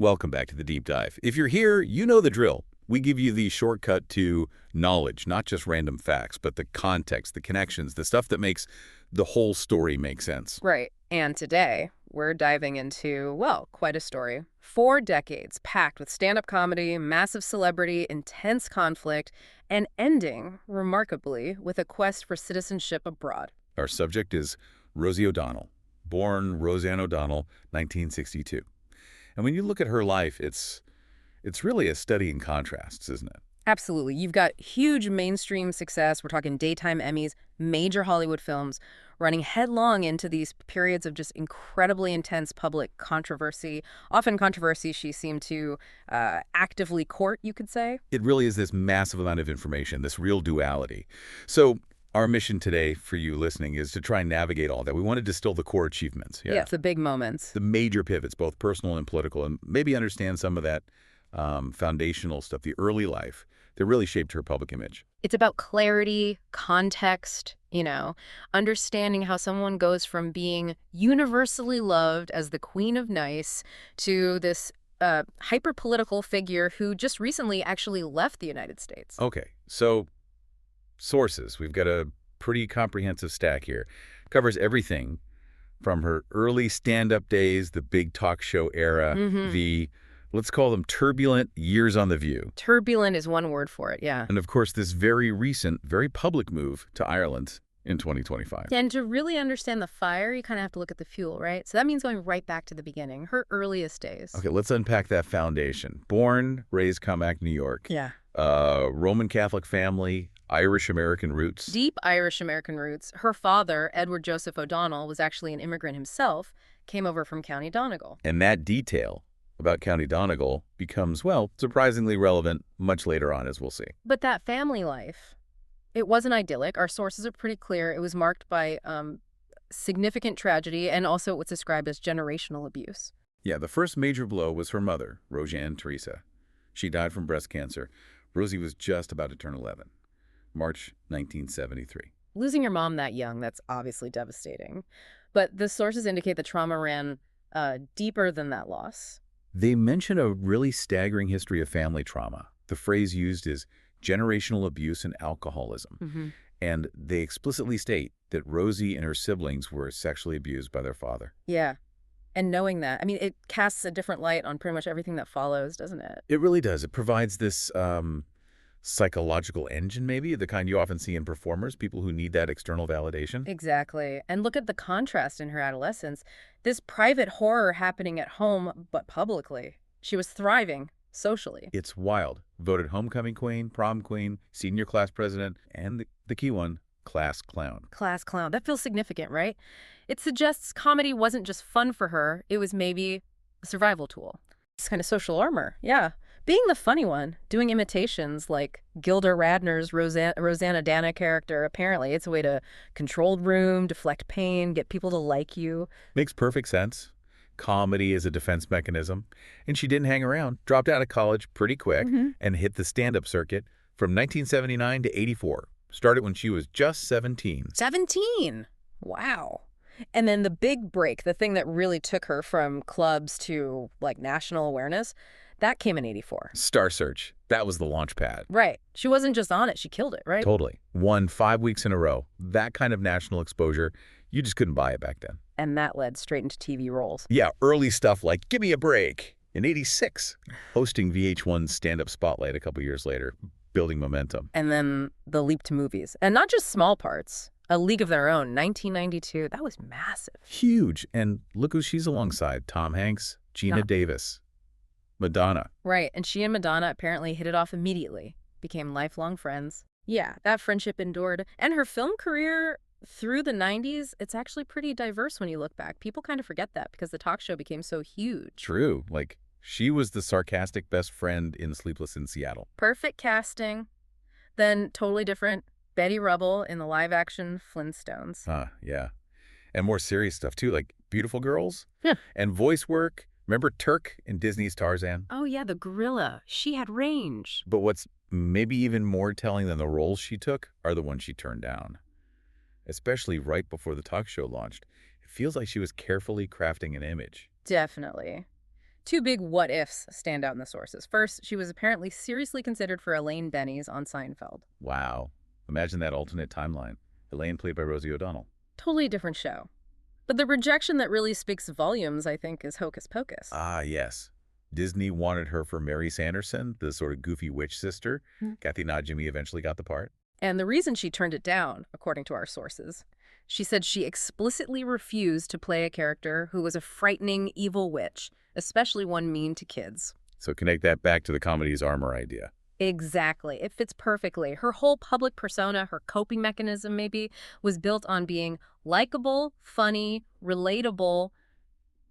Welcome back to the Deep Dive. If you're here, you know the drill. We give you the shortcut to knowledge, not just random facts, but the context, the connections, the stuff that makes the whole story make sense. Right. And today, we're diving into, well, quite a story. 4 decades packed with stand-up comedy, massive celebrity, intense conflict, and ending, remarkably, with a quest for citizenship abroad. Our subject is Rosie O'Donnell, born Roseanne O'Donnell, 1962. And when you look at her life, it's really a study in contrasts, isn't it? Absolutely. You've got huge mainstream success. We're talking daytime Emmys, major Hollywood films, running headlong into these periods of just incredibly intense public controversy, often controversy she seemed to actively court, you could say. It really is this massive amount of information, this real duality. So our mission today for you listening is to try and navigate all that. We want to distill the core achievements. Yeah, the big moments. The major pivots, both personal and political, and maybe understand some of that foundational stuff, the early life that really shaped her public image. It's about clarity, context, understanding how someone goes from being universally loved as the queen of nice to this hyper-political figure who just recently actually left the United States. Okay, so sources. We've got a pretty comprehensive stack here. Covers everything from her early stand-up days, the big talk show era, the, let's call them turbulent years on The View. Turbulent is one word for it, yeah. And of course, this very recent, very public move to Ireland in 2025. And to really understand the fire, you kind of have to look at the fuel, right? So that means going right back to the beginning, her earliest days. Okay, let's unpack that foundation. Born, raised, Commack, New York. Yeah. Roman Catholic family, Irish-American roots. Deep Irish-American roots. Her father, Edward Joseph O'Donnell, was actually an immigrant himself, came over from County Donegal. And that detail about County Donegal becomes, well, surprisingly relevant much later on, as we'll see. But that family life, it wasn't idyllic. Our sources are pretty clear. It was marked by significant tragedy and also what's described as generational abuse. Yeah, the first major blow was her mother, Roseanne Teresa. She died from breast cancer. Rosie was just about to turn 11, March 1973. Losing your mom that young, that's obviously devastating. But the sources indicate the trauma ran deeper than that loss. They mention a really staggering history of family trauma. The phrase used is generational abuse and alcoholism. And they explicitly state that Rosie and her siblings were sexually abused by their father. Yeah. And knowing that, I mean, it casts a different light on pretty much everything that follows, doesn't it? It really does. It provides this psychological engine, maybe, the kind you often see in performers, people who need that external validation. Exactly. And look at the contrast in her adolescence. This private horror happening at home, but publicly. She was thriving socially. It's wild. Voted homecoming queen, prom queen, senior class president, and the key one, class clown. Class clown. That feels significant, right? It suggests comedy wasn't just fun for her. It was maybe a survival tool. It's kind of social armor. Yeah. Being the funny one, doing imitations like Gilda Radner's Rosanna Dana character, apparently it's a way to control the room, deflect pain, get people to like you. Makes perfect sense. Comedy is a defense mechanism. And she didn't hang around, dropped out of college pretty quick, and hit the stand-up circuit from 1979 to 84. Started when she was just 17. 17? Wow. And then the big break, the thing that really took her from clubs to, like, national awareness, that came in 84. Star Search. That was the launch pad. Right. She wasn't just on it. She killed it, right? Totally. Won 5 weeks in a row. That kind of national exposure, you just couldn't buy it back then. And that led straight into TV roles. Yeah, early stuff like Give Me a Break in 86. Hosting VH1's Stand-Up Spotlight a couple years later, building momentum. And then the leap to movies. And not just small parts. A League of Their Own, 1992. That was massive. Huge. And look who she's alongside. Tom Hanks, Gina Davis, Madonna. Right. And she and Madonna apparently hit it off immediately. Became lifelong friends. Yeah, that friendship endured. And her film career through the 90s, it's actually pretty diverse when you look back. People kind of forget that because the talk show became so huge. True. Like, she was the sarcastic best friend in Sleepless in Seattle. Perfect casting. Then totally different. Betty Rubble in the live-action Flintstones. Yeah. And more serious stuff, too, like Beautiful Girls. Yeah. And voice work. Remember Turk in Disney's Tarzan? Oh, yeah, the gorilla. She had range. But what's maybe even more telling than the roles she took are the ones she turned down. Especially right before the talk show launched. It feels like she was carefully crafting an image. Definitely. Two big what-ifs stand out in the sources. First, she was apparently seriously considered for Elaine Benny's on Seinfeld. Wow. Imagine that alternate timeline. Elaine played by Rosie O'Donnell. Totally different show. But the rejection that really speaks volumes, I think, is Hocus Pocus. Ah, yes. Disney wanted her for Mary Sanderson, the sort of goofy witch sister. Kathy Najimy eventually got the part. And the reason she turned it down, according to our sources, she said she explicitly refused to play a character who was a frightening, evil witch, especially one mean to kids. So connect that back to the comedy's armor idea. Exactly. It fits perfectly. Her whole public persona, her coping mechanism maybe, was built on being likable, funny, relatable,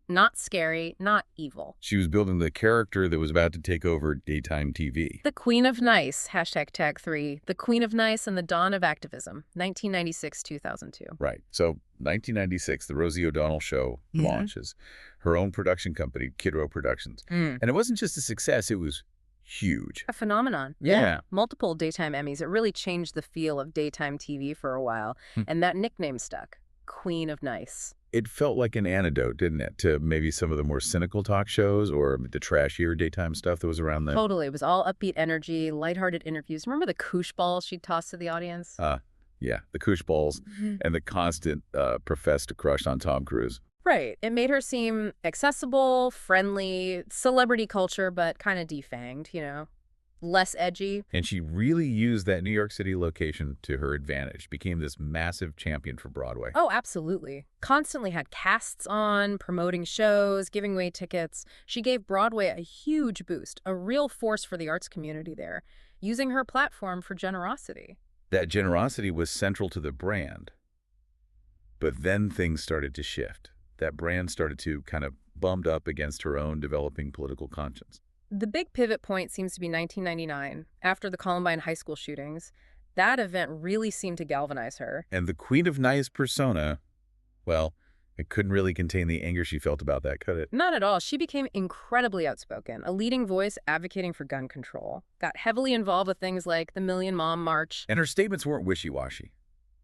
not scary, not evil. She was building the character that was about to take over daytime TV. The Queen of Nice, #tag3, The Queen of Nice and the Dawn of Activism, 1996-2002. Right. So 1996, the Rosie O'Donnell Show launches. Her own production company, Kid Row Productions. And it wasn't just a success, it was huge. A phenomenon. Yeah. Multiple daytime Emmys. It really changed the feel of daytime TV for a while. And that nickname stuck. Queen of Nice. It felt like an antidote, didn't it, to maybe some of the more cynical talk shows or the trashier daytime stuff that was around then? Totally. It was all upbeat energy, lighthearted interviews. Remember the koosh balls she'd toss to the audience? Yeah, the koosh balls and the constant professed crush on Tom Cruise. Right. It made her seem accessible, friendly, celebrity culture, but kind of defanged, you know, less edgy. And she really used that New York City location to her advantage, became this massive champion for Broadway. Oh, absolutely. Constantly had casts on, promoting shows, giving away tickets. She gave Broadway a huge boost, a real force for the arts community there, using her platform for generosity. That generosity was central to the brand. But then things started to shift. That brand started to kind of bummed up against her own developing political conscience. The big pivot point seems to be 1999, after the Columbine high school shootings. That event really seemed to galvanize her. And the Queen of Nice persona, well, it couldn't really contain the anger she felt about that, could it? Not at all. She became incredibly outspoken, a leading voice advocating for gun control. Got heavily involved with things like the Million Mom March. And her statements weren't wishy-washy.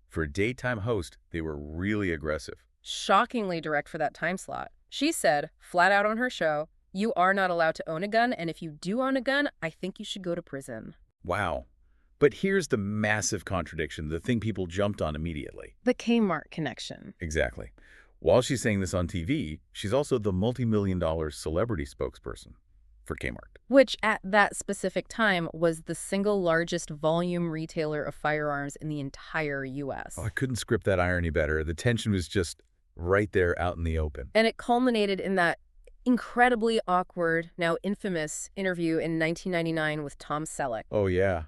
For a daytime host, they were really aggressive. Shockingly direct for that time slot. She said, flat out on her show, "You are not allowed to own a gun, and if you do own a gun, I think you should go to prison." Wow. But here's the massive contradiction, the thing people jumped on immediately. The Kmart connection. Exactly. While she's saying this on TV, she's also the multi-million-dollar celebrity spokesperson for Kmart. Which, at that specific time, was the single largest volume retailer of firearms in the entire U.S. Oh, I couldn't script that irony better. The tension was just right there out in the open. And it culminated in that incredibly awkward, now infamous interview in 1999 with Tom Selleck. Oh, yeah.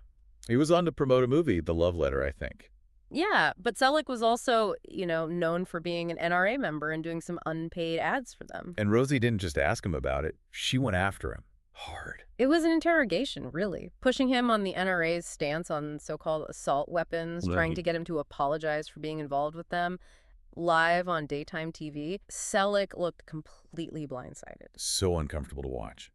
He was on to promote a movie, The Love Letter, I think. Yeah, but Selleck was also, known for being an NRA member and doing some unpaid ads for them. And Rosie didn't just ask him about it. She went after him. Hard. It was an interrogation, really, pushing him on the NRA's stance on so-called assault weapons, trying to get him to apologize for being involved with them. Live on daytime TV, Selleck looked completely blindsided. So uncomfortable to watch.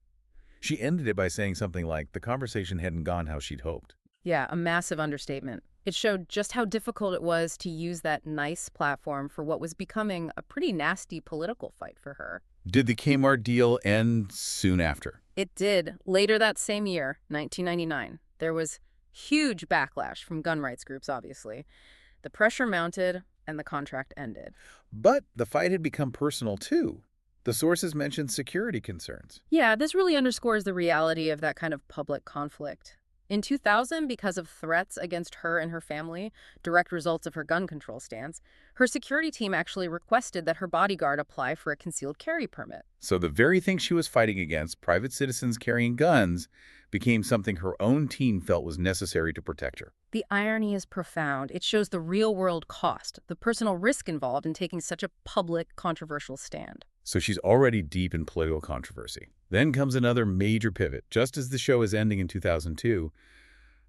She ended it by saying something like the conversation hadn't gone how she'd hoped. Yeah, a massive understatement. It showed just how difficult it was to use that nice platform for what was becoming a pretty nasty political fight for her. Did the Kmart deal end soon after? It did. Later that same year, 1999, there was huge backlash from gun rights groups, obviously. The pressure mounted, and the contract ended. But the fight had become personal, too. The sources mentioned security concerns. Yeah, this really underscores the reality of that kind of public conflict. In 2000, because of threats against her and her family, direct results of her gun control stance, her security team actually requested that her bodyguard apply for a concealed carry permit. So the very thing she was fighting against, private citizens carrying guns, became something her own team felt was necessary to protect her. The irony is profound. It shows the real-world cost, the personal risk involved in taking such a public, controversial stand. So she's already deep in political controversy. Then comes another major pivot. Just as the show is ending in 2002,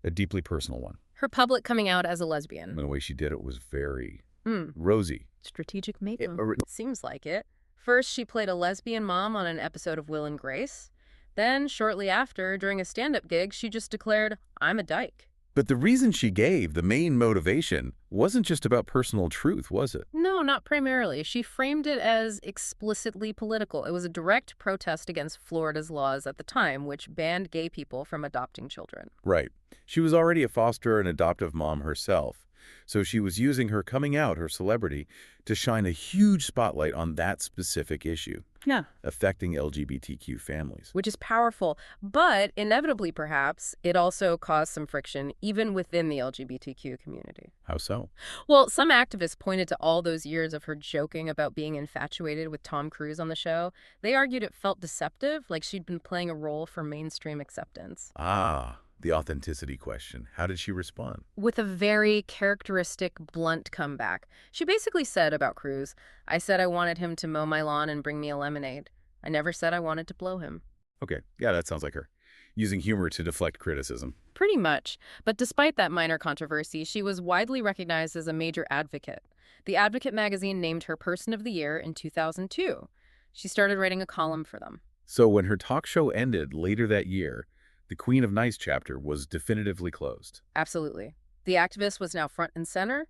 a deeply personal one. Her public coming out as a lesbian. And the way she did it was very Rosie. Strategic move. Seems like it. First, she played a lesbian mom on an episode of Will and Grace. Then, shortly after, during a stand-up gig, she just declared, "I'm a dyke." But the reason she gave, the main motivation, wasn't just about personal truth, was it? No, not primarily. She framed it as explicitly political. It was a direct protest against Florida's laws at the time, which banned gay people from adopting children. Right. She was already a foster and adoptive mom herself, so she was using her coming out, her celebrity, to shine a huge spotlight on that specific issue. Yeah. Affecting LGBTQ families. Which is powerful, but inevitably, perhaps, it also caused some friction even within the LGBTQ community. How so? Well, some activists pointed to all those years of her joking about being infatuated with Tom Cruise on the show. They argued it felt deceptive, like she'd been playing a role for mainstream acceptance. Ah, the authenticity question. How did she respond? With a very characteristic, blunt comeback. She basically said about Cruise, "I said I wanted him to mow my lawn and bring me a lemonade. I never said I wanted to blow him." Okay, yeah, that sounds like her. Using humor to deflect criticism. Pretty much. But despite that minor controversy, she was widely recognized as a major advocate. The Advocate magazine named her Person of the Year in 2002. She started writing a column for them. So when her talk show ended later that year, the Queen of Nice chapter was definitively closed. Absolutely. The activist was now front and center,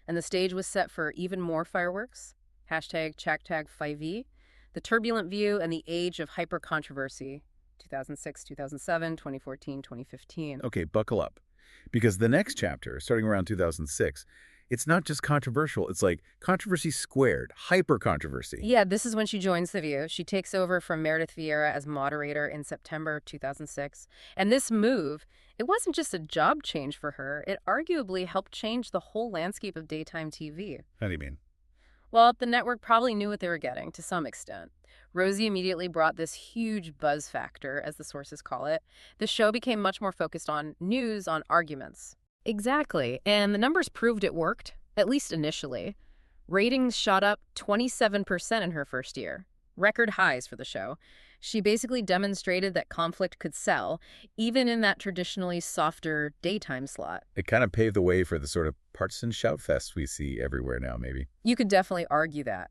and the stage was set for even more fireworks. #ChacTag5e, the turbulent view and the age of hyper-controversy. 2006, 2007, 2014, 2015. Okay, buckle up. Because the next chapter, starting around 2006, it's not just controversial, it's like controversy squared, hyper-controversy. Yeah, this is when she joins The View. She takes over from Meredith Vieira as moderator in September 2006. And this move, it wasn't just a job change for her. It arguably helped change the whole landscape of daytime TV. How do you mean? Well, the network probably knew what they were getting, to some extent. Rosie immediately brought this huge buzz factor, as the sources call it. The show became much more focused on news, on arguments. Exactly, and the numbers proved it worked, at least initially. Ratings shot up 27% in her first year. Record highs for the show. She basically demonstrated that conflict could sell, even in that traditionally softer daytime slot. It kind of paved the way for the sort of partisan shout-fests we see everywhere now, maybe. You could definitely argue that.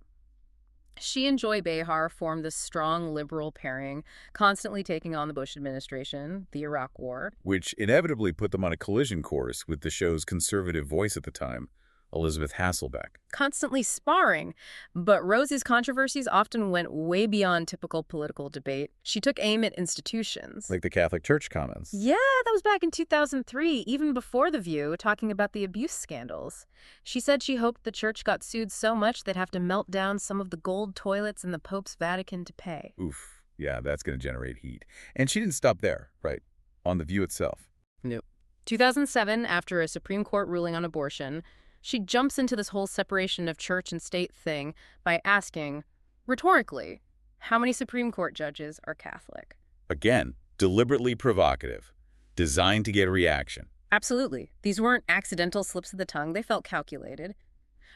She and Joy Behar formed this strong liberal pairing, constantly taking on the Bush administration, the Iraq War. Which inevitably put them on a collision course with the show's conservative voice at the time, Elizabeth Hasselbeck. Constantly sparring, but Rosie's controversies often went way beyond typical political debate. She took aim at institutions. Like the Catholic Church comments. Yeah, that was back in 2003, even before The View, talking about the abuse scandals. She said she hoped the church got sued so much they'd have to melt down some of the gold toilets in the Pope's Vatican to pay. Oof, yeah, that's going to generate heat. And she didn't stop there, right? On The View itself. Nope. 2007, after a Supreme Court ruling on abortion, she jumps into this whole separation of church and state thing by asking, rhetorically, how many Supreme Court judges are Catholic? Again, deliberately provocative, designed to get a reaction. Absolutely. These weren't accidental slips of the tongue. They felt calculated.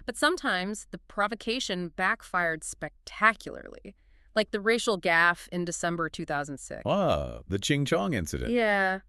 But sometimes the provocation backfired spectacularly, like the racial gaffe in December 2006. Ah, the Ching Chong incident. Yeah.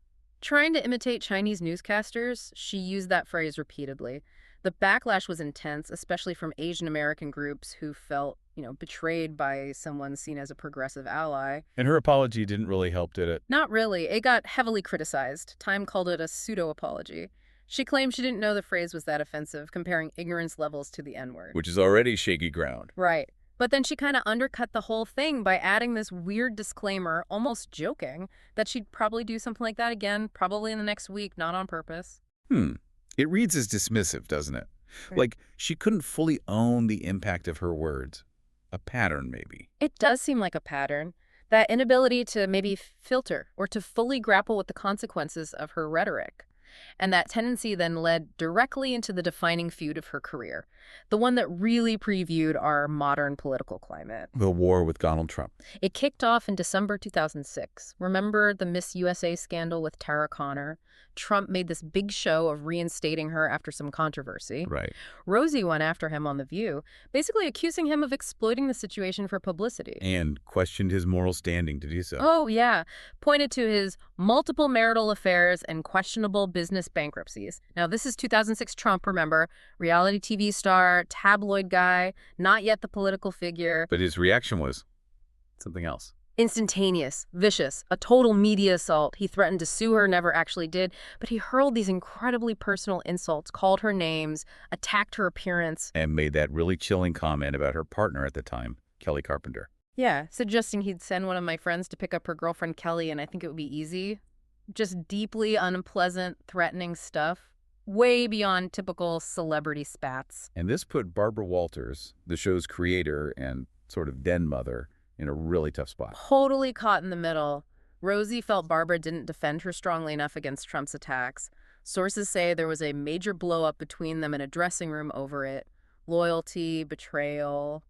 Trying to imitate Chinese newscasters, she used that phrase repeatedly. The backlash was intense, especially from Asian American groups who felt, betrayed by someone seen as a progressive ally. And her apology didn't really help, did it? Not really. It got heavily criticized. Time called it a pseudo-apology. She claimed she didn't know the phrase was that offensive, comparing ignorance levels to the N-word. Which is already shaky ground. Right. But then she kind of undercut the whole thing by adding this weird disclaimer, almost joking, that she'd probably do something like that again, probably in the next week, not on purpose. It reads as dismissive, doesn't it? Right. Like she couldn't fully own the impact of her words. A pattern, maybe. It does seem like a pattern. That inability to maybe filter or to fully grapple with the consequences of her rhetoric. And that tendency then led directly into the defining feud of her career, the one that really previewed our modern political climate. The war with Donald Trump. It kicked off in December 2006. Remember the Miss USA scandal with Tara Conner? Trump made this big show of reinstating her after some controversy. Right. Rosie went after him on The View, basically accusing him of exploiting the situation for publicity. And questioned his moral standing to do so. Oh, yeah. Pointed to his multiple marital affairs and questionable business bankruptcies. Now, this is 2006 Trump, remember? Reality TV star, tabloid guy, not yet the political figure. But his reaction was something else. Instantaneous, vicious, a total media assault. He threatened to sue her, never actually did, but he hurled these incredibly personal insults, called her names, attacked her appearance. And made that really chilling comment about her partner at the time, Kelly Carpenter. Yeah, suggesting he'd send one of my friends to pick up her girlfriend Kelly and I think it would be easy. Just deeply unpleasant, threatening stuff. Way beyond typical celebrity spats. And this put Barbara Walters, the show's creator and sort of den mother, in a really tough spot. Totally caught in the middle. Rosie felt Barbara didn't defend her strongly enough against Trump's attacks. Sources say there was a major blow-up between them in a dressing room over it. Loyalty, betrayal,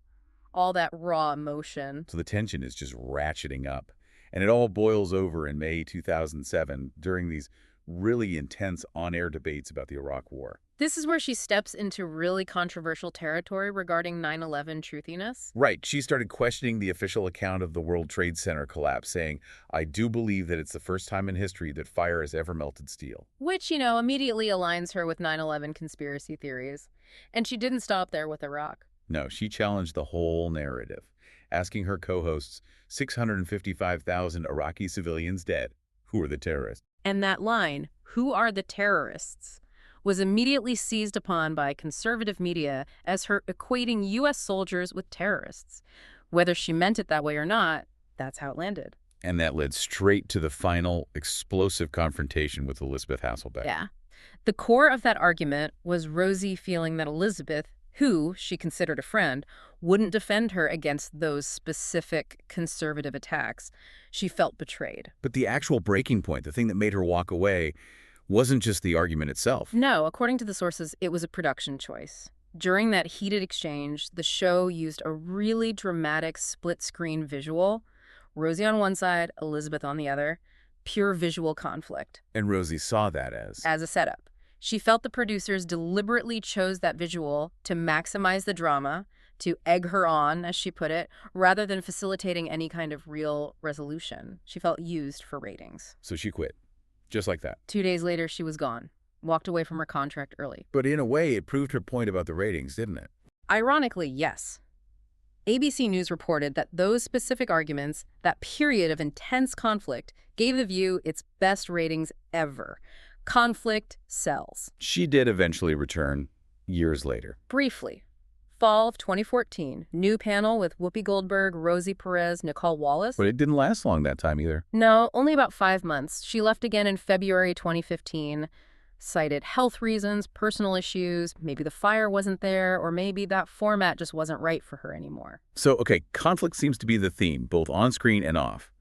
all that raw emotion. So the tension is just ratcheting up. And it all boils over in May 2007 during these really intense on-air debates about the Iraq War. This is where she steps into really controversial territory regarding 9/11 truthiness. Right. She started questioning the official account of the World Trade Center collapse, saying, I do believe that it's the first time in history that fire has ever melted steel. Which, immediately aligns her with 9/11 conspiracy theories. And she didn't stop there with Iraq. No, she challenged the whole narrative, asking her co-hosts, 655,000 Iraqi civilians dead. Who are the terrorists? And that line, "Who are the terrorists?" was immediately seized upon by conservative media as her equating U.S. soldiers with terrorists. Whether she meant it that way or not, that's how it landed. And that led straight to the final explosive confrontation with Elizabeth Hasselbeck. Yeah. The core of that argument was Rosie feeling that Elizabeth, who she considered a friend, wouldn't defend her against those specific conservative attacks. She felt betrayed. But the actual breaking point, the thing that made her walk away, wasn't just the argument itself. No, according to the sources, it was a production choice. During that heated exchange, the show used a really dramatic split-screen visual. Rosie on one side, Elizabeth on the other. Pure visual conflict. And Rosie saw that as a setup. She felt the producers deliberately chose that visual to maximize the drama, to egg her on, as she put it, rather than facilitating any kind of real resolution. She felt used for ratings. So she quit. Just like that. 2 days later, she was gone. Walked away from her contract early. But in a way, it proved her point about the ratings, didn't it? Ironically, yes. ABC News reported that those specific arguments, that period of intense conflict, gave The View its best ratings ever. Conflict sells. She did eventually return years later. Briefly. Fall of 2014, new panel with Whoopi Goldberg, Rosie Perez, Nicole Wallace. But it didn't last long that time either. No, only about 5 months. She left again in February 2015, cited health reasons, personal issues, maybe the fire wasn't there, or maybe that format just wasn't right for her anymore. So, okay, conflict seems to be the theme, both on screen and off.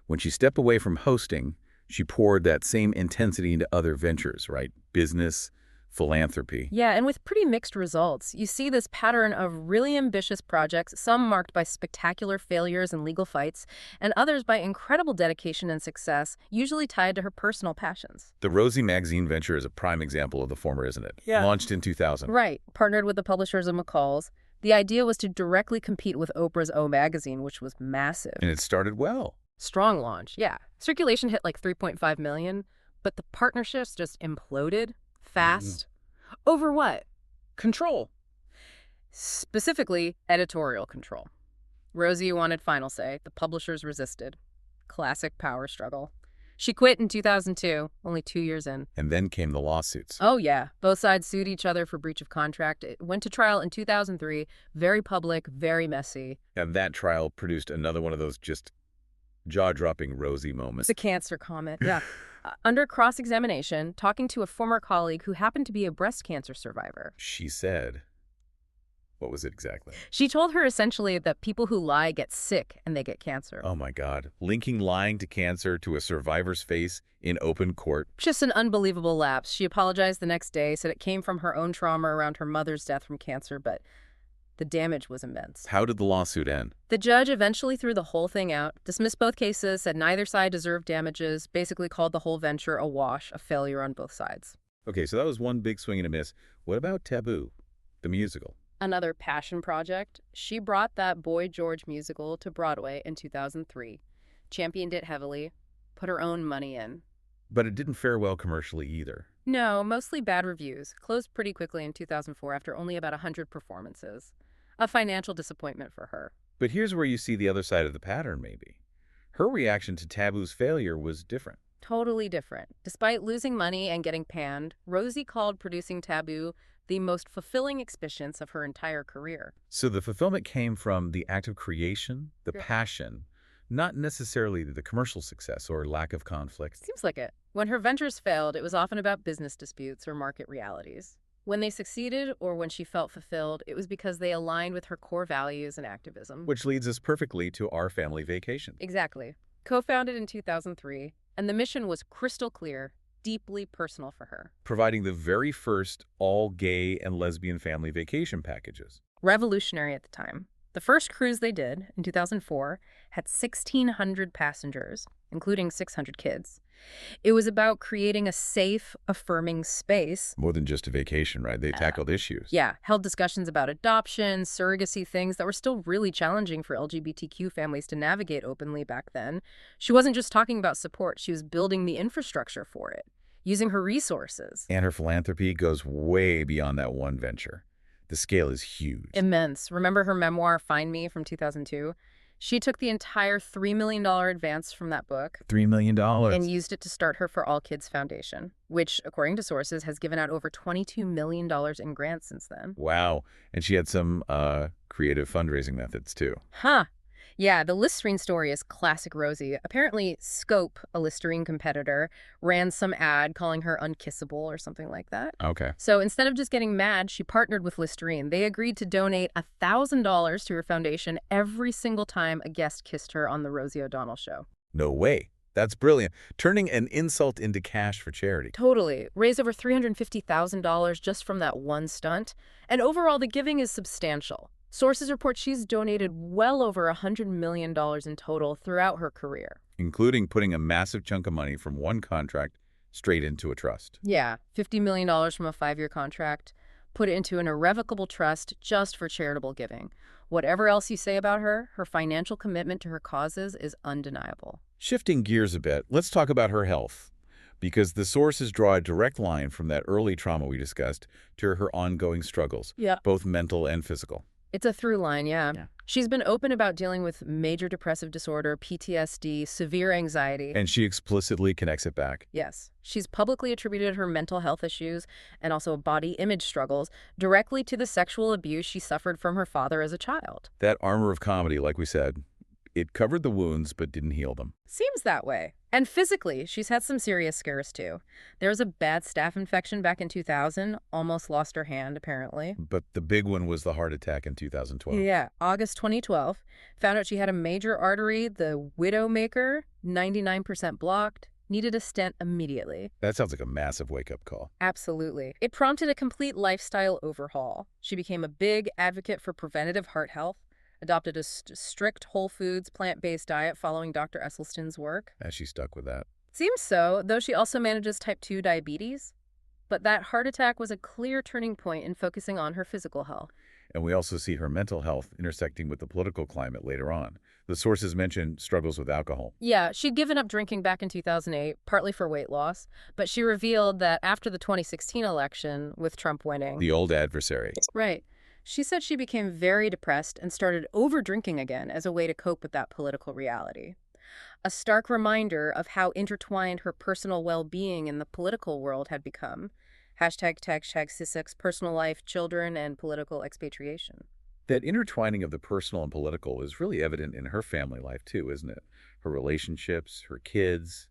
When she stepped away from hosting, she poured that same intensity into other ventures, right? Business, philanthropy. Yeah, and with pretty mixed results. You see this pattern of really ambitious projects, some marked by spectacular failures and legal fights, and others by incredible dedication and success, usually tied to her personal passions. The Rosie magazine venture is a prime example of the former, isn't it? Yeah. Launched in 2000. Right. Partnered with the publishers of McCall's. The idea was to directly compete with Oprah's O Magazine, which was massive. And it started well. Strong launch, yeah. Circulation hit like 3.5 million, but the partnerships just imploded fast. Over what? Control. Specifically, editorial control. Rosie wanted final say. The publishers resisted. Classic power struggle. She quit in 2002, only 2 years in. And then came the lawsuits. Oh, yeah. Both sides sued each other for breach of contract. It went to trial in 2003. Very public, very messy. And that trial produced another one of those just jaw-dropping Rosie moments. It's a cancer comment, yeah. Under cross-examination, talking to a former colleague who happened to be a breast cancer survivor. She said, what was it exactly? She told her essentially that people who lie get sick and they get cancer. Oh my God. Linking lying to cancer to a survivor's face in open court. Just an unbelievable lapse. She apologized the next day, said it came from her own trauma around her mother's death from cancer, but the damage was immense. How did the lawsuit end? The judge eventually threw the whole thing out, dismissed both cases, said neither side deserved damages, basically called the whole venture a wash, a failure on both sides. Okay, so that was one big swing and a miss. What about Taboo, the musical? Another passion project. She brought that Boy George musical to Broadway in 2003, championed it heavily, put her own money in. But it didn't fare well commercially either. No, mostly bad reviews. Closed pretty quickly in 2004 after only about 100 performances. A financial disappointment for her. But here's where you see the other side of the pattern, maybe. Her reaction to Taboo's failure was different. Totally different. Despite losing money and getting panned, Rosie called producing Taboo the most fulfilling experience of her entire career. So the fulfillment came from the act of creation, the Yeah. passion, not necessarily the commercial success or lack of conflict. Seems like it. When her ventures failed, it was often about business disputes or market realities. When they succeeded or when she felt fulfilled, it was because they aligned with her core values and activism. Which leads us perfectly to Our Family Vacation. Exactly. Co-founded in 2003, and the mission was crystal clear, deeply personal for her. Providing the very first all-gay and lesbian family vacation packages. Revolutionary at the time. The first cruise they did, in 2004, had 1,600 passengers, including 600 kids. It was about creating a safe, affirming space. More than just a vacation, right? They tackled issues. Yeah, held discussions about adoption, surrogacy, things that were still really challenging for LGBTQ families to navigate openly back then. She wasn't just talking about support, she was building the infrastructure for it, using her resources. And her philanthropy goes way beyond that one venture. The scale is huge. Immense. Remember her memoir, Find Me, from 2002? She took the entire $3 million advance from that book $3 million. and used it to start her For All Kids Foundation, which, according to sources, has given out over $22 million in grants since then. Wow. And she had some creative fundraising methods, too. Huh. Yeah, the Listerine story is classic Rosie. Apparently, Scope, a Listerine competitor, ran some ad calling her unkissable or something like that. Okay. So instead of just getting mad, she partnered with Listerine. They agreed to donate $1,000 to her foundation every single time a guest kissed her on the Rosie O'Donnell Show. No way. That's brilliant. Turning an insult into cash for charity. Totally. Raised over $350,000 just from that one stunt. And overall, the giving is substantial. Sources report she's donated well over $100 million in total throughout her career. Including putting a massive chunk of money from one contract straight into a trust. Yeah, $50 million from a 5-year contract, put it into an irrevocable trust just for charitable giving. Whatever else you say about her, her financial commitment to her causes is undeniable. Shifting gears a bit, let's talk about her health. Because the sources draw a direct line from that early trauma we discussed to her ongoing struggles, both mental and physical. It's a through line, yeah. She's been open about dealing with major depressive disorder, PTSD, severe anxiety. And she explicitly connects it back. Yes. She's publicly attributed her mental health issues and also body image struggles directly to the sexual abuse she suffered from her father as a child. That armor of comedy, like we said, it covered the wounds but didn't heal them. Seems that way. And physically, she's had some serious scares too. There was a bad staph infection back in 2000, almost lost her hand apparently. But the big one was the heart attack in 2012. Yeah, August 2012, found out she had a major artery, the widowmaker, 99% blocked, needed a stent immediately. That sounds like a massive wake-up call. Absolutely. It prompted a complete lifestyle overhaul. She became a big advocate for preventative heart health, adopted a strict whole foods, plant-based diet following Dr. Esselstyn's work. As she stuck with that. Seems so, though she also manages type 2 diabetes. But that heart attack was a clear turning point in focusing on her physical health. And we also see her mental health intersecting with the political climate later on. The sources mention struggles with alcohol. Yeah, she'd given up drinking back in 2008, partly for weight loss. But she revealed that after the 2016 election, with Trump winning... The old adversary. Right. She said she became very depressed and started over-drinking again as a way to cope with that political reality. A stark reminder of how intertwined her personal well-being in the political world had become. ###Sussex, personal life, children, and political expatriation. That intertwining of the personal and political is really evident in her family life too, isn't it? Her relationships, her kids,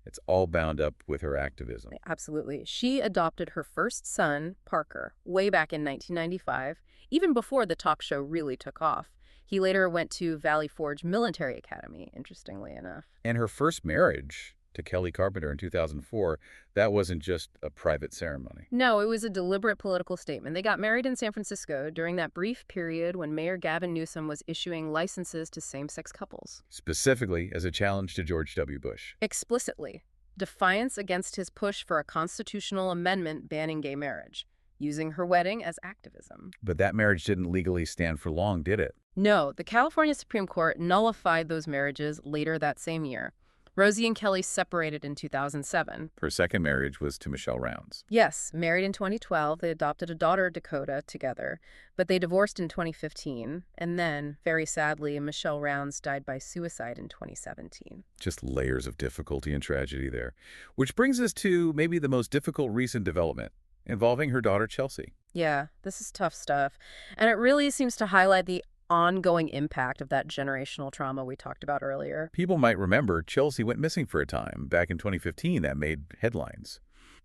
it's all bound up with her activism. Absolutely. She adopted her first son, Parker, way back in 1995, even before the talk show really took off. He later went to Valley Forge Military Academy, interestingly enough. And her first marriage to Kelly Carpenter in 2004, that wasn't just a private ceremony. No, it was a deliberate political statement. They got married in San Francisco during that brief period when Mayor Gavin Newsom was issuing licenses to same-sex couples. Specifically as a challenge to George W. Bush. Explicitly. Defiance against his push for a constitutional amendment banning gay marriage, using her wedding as activism. But that marriage didn't legally stand for long, did it? No, the California Supreme Court nullified those marriages later that same year. Rosie and Kelly separated in 2007. Her second marriage was to Michelle Rounds. Yes, married in 2012, they adopted a daughter, Dakota, together, but they divorced in 2015, and then, very sadly, Michelle Rounds died by suicide in 2017. Just layers of difficulty and tragedy there. Which brings us to maybe the most difficult recent development, involving her daughter, Chelsea. Yeah, this is tough stuff, and it really seems to highlight the ongoing impact of that generational trauma we talked about earlier. People might remember Chelsea went missing for a time. Back in 2015, that made headlines.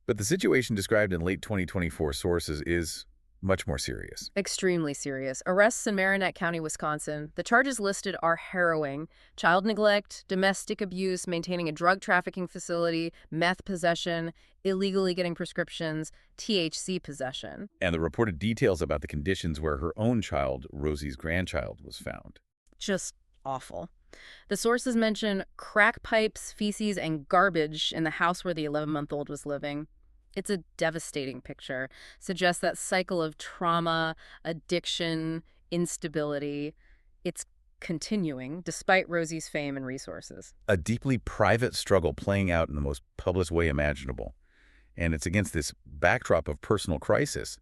But the situation described in late 2024 sources is much more serious. Extremely serious. Arrests in Marinette County, Wisconsin. The charges listed are harrowing: child neglect, domestic abuse, maintaining a drug trafficking facility, meth possession, illegally getting prescriptions, THC possession. And the reported details about the conditions where her own child, Rosie's grandchild, was found. Just awful. The sources mention crack pipes, feces, and garbage in the house where the 11-month-old was living. It's a devastating picture. Suggests that cycle of trauma, addiction, instability. It's continuing despite Rosie's fame and resources. A deeply private struggle playing out in the most public way imaginable. And it's against this backdrop of personal crisis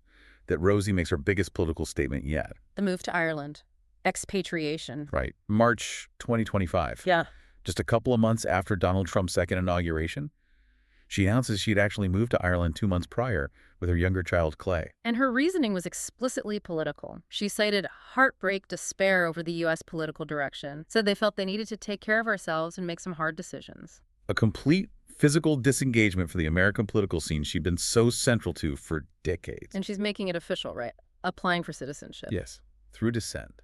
that Rosie makes her biggest political statement yet. The move to Ireland. Expatriation. Right. March 2025. Yeah. Just a couple of months after Donald Trump's second inauguration, she announces she'd actually moved to Ireland 2 months prior with her younger child, Clay. And her reasoning was explicitly political. She cited heartbreak, despair over the U.S. political direction, said they felt they needed to take care of ourselves and make some hard decisions. A complete physical disengagement for the American political scene she'd been so central to for decades. And she's making it official, right? Applying for citizenship. Yes, through descent.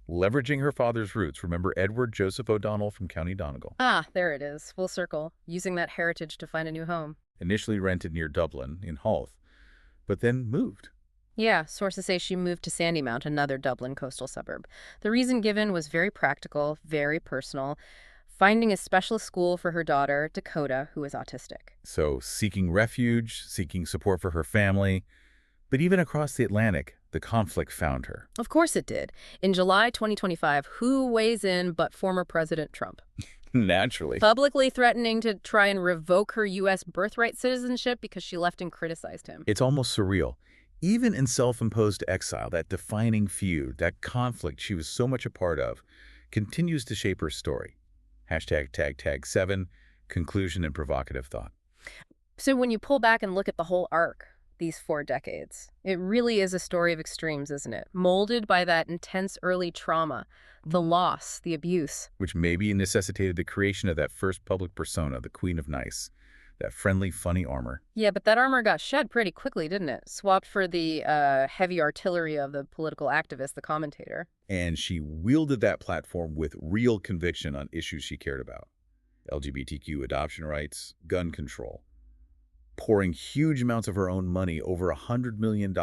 Leveraging her father's roots. Remember Edward Joseph O'Donnell from County Donegal? Ah, there it is. Full circle. Using that heritage to find a new home. Initially rented near Dublin, in Howth, but then moved. Yeah, sources say she moved to Sandymount, another Dublin coastal suburb. The reason given was very practical, very personal. Finding a special school for her daughter, Dakota, who is autistic. So seeking refuge, seeking support for her family. But even across the Atlantic, the conflict found her. Of course it did. In July 2025, who weighs in but former President Trump? Naturally. Publicly threatening to try and revoke her U.S. birthright citizenship because she left and criticized him. It's almost surreal. Even in self-imposed exile, that defining feud, that conflict she was so much a part of, continues to shape her story. #tag7, conclusion and provocative thought. So when you pull back and look at the whole arc, these 4 decades, it really is a story of extremes, isn't it? Molded by that intense early trauma, the loss, the abuse. Which maybe necessitated the creation of that first public persona, the Queen of Nice, that friendly, funny armor. Yeah, but that armor got shed pretty quickly, didn't it? Swapped for the heavy artillery of the political activist, the commentator. And she wielded that platform with real conviction on issues she cared about. LGBTQ adoption rights, gun control. Pouring huge amounts of her own money, over $100 million,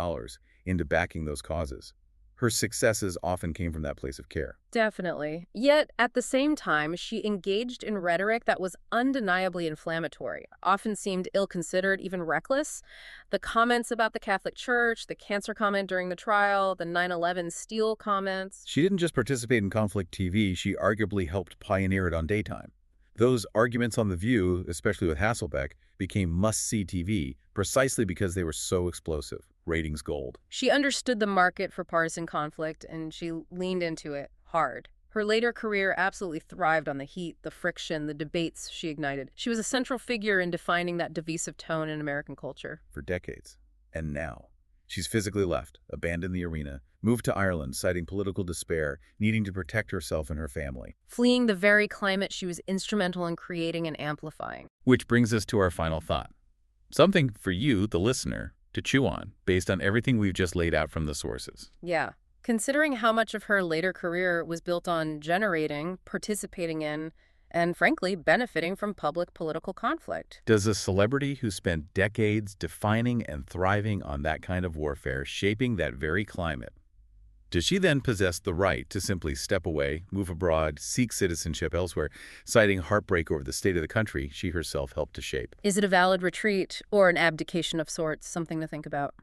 into backing those causes. Her successes often came from that place of care. Definitely. Yet, at the same time, she engaged in rhetoric that was undeniably inflammatory, often seemed ill-considered, even reckless. The comments about the Catholic Church, the cancer comment during the trial, the 9/11 Steele comments. She didn't just participate in conflict TV, she arguably helped pioneer it on daytime. Those arguments on The View, especially with Hasselbeck, became must-see TV precisely because they were so explosive. Ratings gold. She understood the market for partisan conflict, and she leaned into it hard. Her later career absolutely thrived on the heat, the friction, the debates she ignited. She was a central figure in defining that divisive tone in American culture. For decades. And now, she's physically left, abandoned the arena, moved to Ireland, citing political despair, needing to protect herself and her family. Fleeing the very climate she was instrumental in creating and amplifying. Which brings us to our final thought. Something for you, the listener, to chew on, based on everything we've just laid out from the sources. Yeah. Considering how much of her later career was built on generating, participating in, and frankly, benefiting from public political conflict. Does a celebrity who spent decades defining and thriving on that kind of warfare, shaping that very climate, does she then possess the right to simply step away, move abroad, seek citizenship elsewhere, citing heartbreak over the state of the country she herself helped to shape? Is it a valid retreat or an abdication of sorts? Something to think about.